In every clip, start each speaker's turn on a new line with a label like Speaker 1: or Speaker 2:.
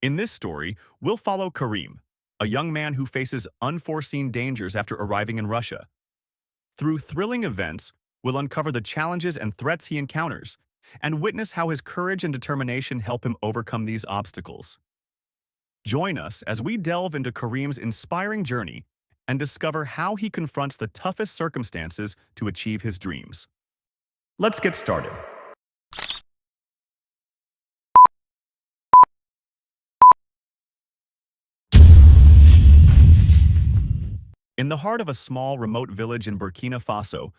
Speaker 1: In this story, we'll follow Karim, a young man who faces unforeseen dangers after arriving in Russia. Through thrilling events, we'll uncover the challenges and threats he encounters and witness how his courage and determination help him overcome these obstacles. Join us as we delve into Karim's inspiring journey and discover how he confronts the toughest circumstances to achieve his dreams. Let's get started. In the heart of a small, remote village in Burkina Faso,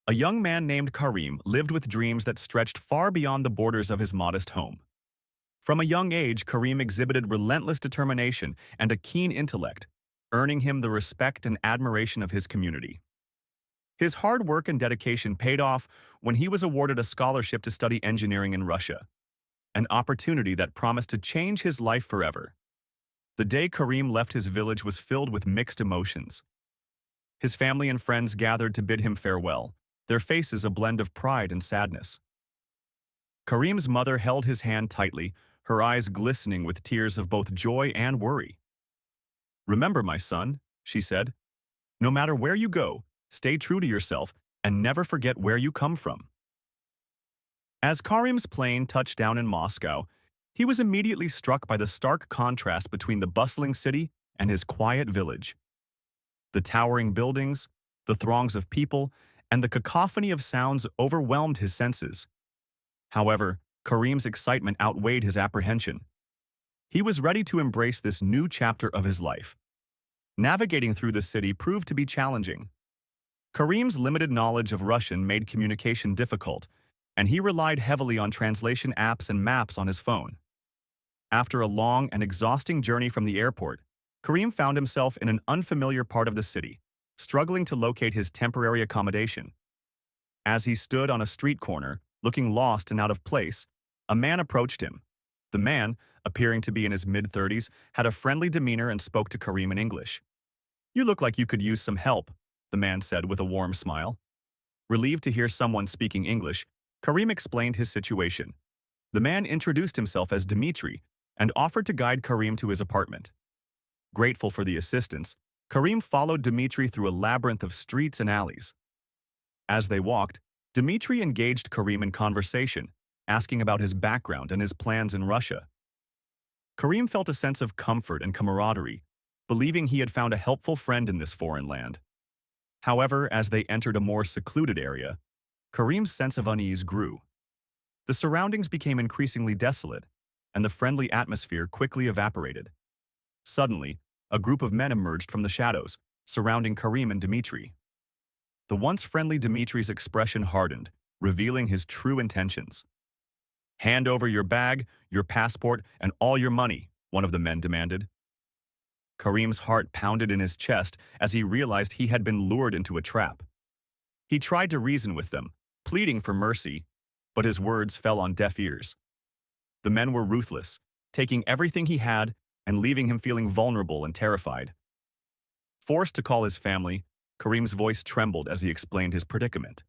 Speaker 1: a young man named Karim lived with dreams that stretched far beyond the borders of his modest home. From a young age, Karim exhibited relentless determination and a keen intellect, earning him the respect and admiration of his community. His hard work and dedication paid off when he was awarded a scholarship to study engineering in Russia, an opportunity that promised to change his life forever. The day Karim left his village was filled with mixed emotions. His family and friends gathered to bid him farewell, their faces a blend of pride and sadness. Karim's mother held his hand tightly, her eyes glistening with tears of both joy and worry. "Remember, my son," she said, "no matter where you go, stay true to yourself and never forget where you come from." As Karim's plane touched down in Moscow, he was immediately struck by the stark contrast between the bustling city and his quiet village. The towering buildings, the throngs of people, and the cacophony of sounds overwhelmed his senses. However, Karim's excitement outweighed his apprehension. He was ready to embrace this new chapter of his life. Navigating through the city proved to be challenging. Karim's limited knowledge of Russian made communication difficult, and he relied heavily on translation apps and maps on his phone. After a long and exhausting journey from the airport, Karim found himself in an unfamiliar part of the city, struggling to locate his temporary accommodation. As he stood on a street corner, looking lost and out of place, a man approached him. The man, appearing to be in his mid-30s, had a friendly demeanor and spoke to Karim in English. "You look like you could use some help," the man said with a warm smile. Relieved to hear someone speaking English, Karim explained his situation. The man introduced himself as Dmitri and offered to guide Karim to his apartment. Grateful for the assistance, Karim followed Dmitri through a labyrinth of streets and alleys. As they walked, Dmitri engaged Karim in conversation, asking about his background and his plans in Russia. Karim felt a sense of comfort and camaraderie, believing he had found a helpful friend in this foreign land. However, as they entered a more secluded area, Karim's sense of unease grew. The surroundings became increasingly desolate, and the friendly atmosphere quickly evaporated. Suddenly, a group of men emerged from the shadows, surrounding Karim and Dmitri. The once friendly Dmitri's expression hardened, revealing his true intentions. "Hand over your bag, your passport, and all your money," one of the men demanded. Karim's heart pounded in his chest as he realized he had been lured into a trap. He tried to reason with them, pleading for mercy, but his words fell on deaf ears. The men were ruthless, taking everything he had and leaving him feeling vulnerable and terrified. Forced to call his family, Karim's voice trembled as he explained his predicament.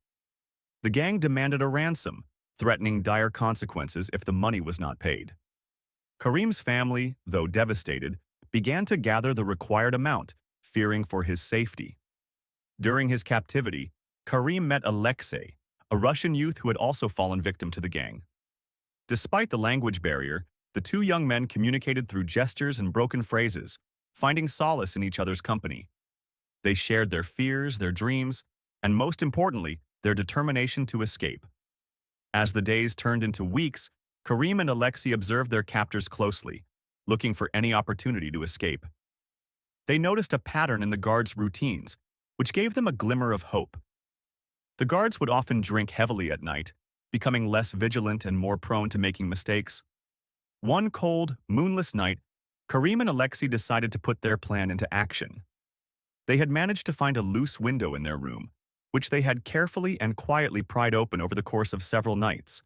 Speaker 1: The gang demanded a ransom, threatening dire consequences if the money was not paid. Karim's family, though devastated, began to gather the required amount, fearing for his safety. During his captivity, Karim met Alexei, a Russian youth who had also fallen victim to the gang. Despite the language barrier, the two young men communicated through gestures and broken phrases, finding solace in each other's company. They shared their fears, their dreams, and most importantly, their determination to escape. As the days turned into weeks, Karim and Alexei observed their captors closely, looking for any opportunity to escape. They noticed a pattern in the guards' routines, which gave them a glimmer of hope. The guards would often drink heavily at night, becoming less vigilant and more prone to making mistakes. One cold, moonless night, Karim and Alexei decided to put their plan into action. They had managed to find a loose window in their room, which they had carefully and quietly pried open over the course of several nights.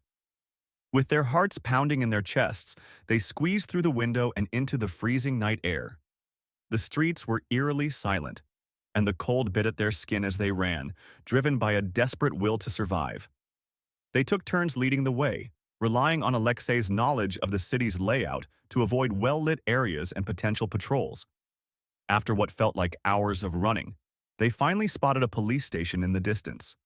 Speaker 1: With their hearts pounding in their chests, they squeezed through the window and into the freezing night air. The streets were eerily silent, and the cold bit at their skin as they ran, driven by a desperate will to survive. They took turns leading the way, relying on Alexei's knowledge of the city's layout to avoid well-lit areas and potential patrols. After what felt like hours of running, they finally spotted a police station in the distance.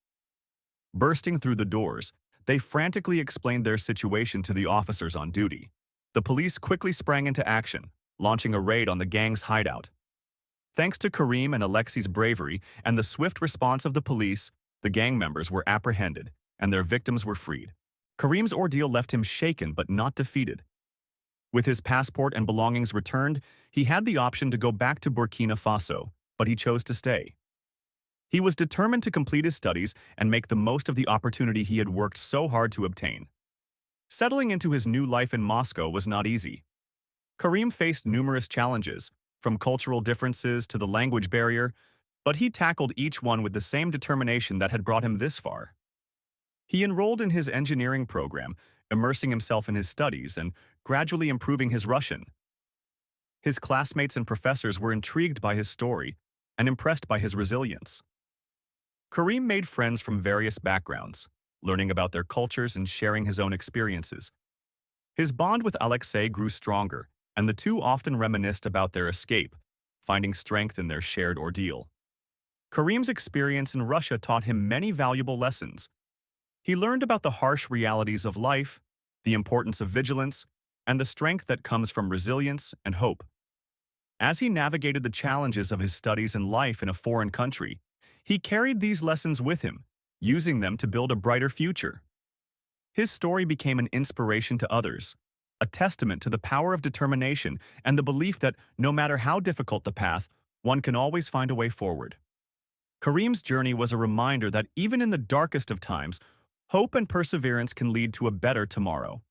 Speaker 1: Bursting through the doors, they frantically explained their situation to the officers on duty. The police quickly sprang into action, launching a raid on the gang's hideout. Thanks to Karim and Alexei's bravery and the swift response of the police, the gang members were apprehended and their victims were freed. Karim's ordeal left him shaken but not defeated. With his passport and belongings returned, he had the option to go back to Burkina Faso, but he chose to stay. He was determined to complete his studies and make the most of the opportunity he had worked so hard to obtain. Settling into his new life in Moscow was not easy. Karim faced numerous challenges, from cultural differences to the language barrier, but he tackled each one with the same determination that had brought him this far. He enrolled in his engineering program, immersing himself in his studies and gradually improving his Russian. His classmates and professors were intrigued by his story and impressed by his resilience. Karim made friends from various backgrounds, learning about their cultures and sharing his own experiences. His bond with Alexei grew stronger, and the two often reminisced about their escape, finding strength in their shared ordeal. Karim's experience in Russia taught him many valuable lessons. He learned about the harsh realities of life, the importance of vigilance, and the strength that comes from resilience and hope. As he navigated the challenges of his studies and life in a foreign country, he carried these lessons with him, using them to build a brighter future. His story became an inspiration to others, a testament to the power of determination and the belief that no matter how difficult the path, one can always find a way forward. Karim's journey was a reminder that even in the darkest of times, hope and perseverance can lead to a better tomorrow.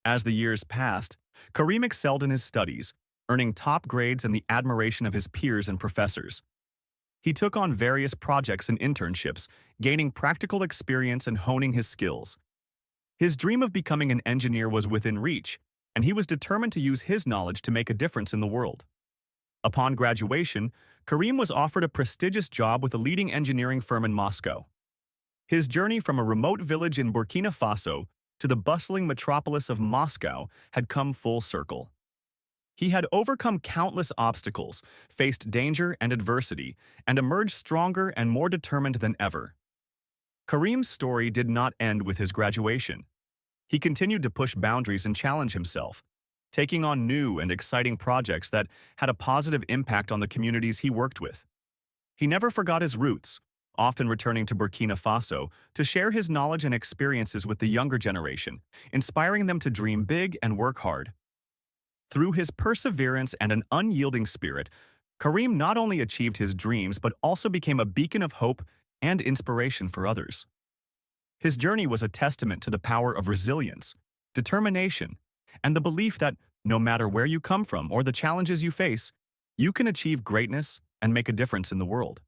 Speaker 1: As the years passed, Karim excelled in his studies, earning top grades and the admiration of his peers and professors. He took on various projects and internships, gaining practical experience and honing his skills. His dream of becoming an engineer was within reach, and he was determined to use his knowledge to make a difference in the world. Upon graduation, Karim was offered a prestigious job with a leading engineering firm in Moscow. His journey from a remote village in Burkina Faso to the bustling metropolis of Moscow had come full circle. He had overcome countless obstacles, faced danger and adversity, and emerged stronger and more determined than ever. Karim's story did not end with his graduation. He continued to push boundaries and challenge himself, taking on new and exciting projects that had a positive impact on the communities he worked with. He never forgot his roots, often returning to Burkina Faso to share his knowledge and experiences with the younger generation, inspiring them to dream big and work hard. Through his perseverance and an unyielding spirit, Karim not only achieved his dreams but also became a beacon of hope and inspiration for others. His journey was a testament to the power of resilience, determination, and the belief that no matter where you come from or the challenges you face, you can achieve greatness and make a difference in the world.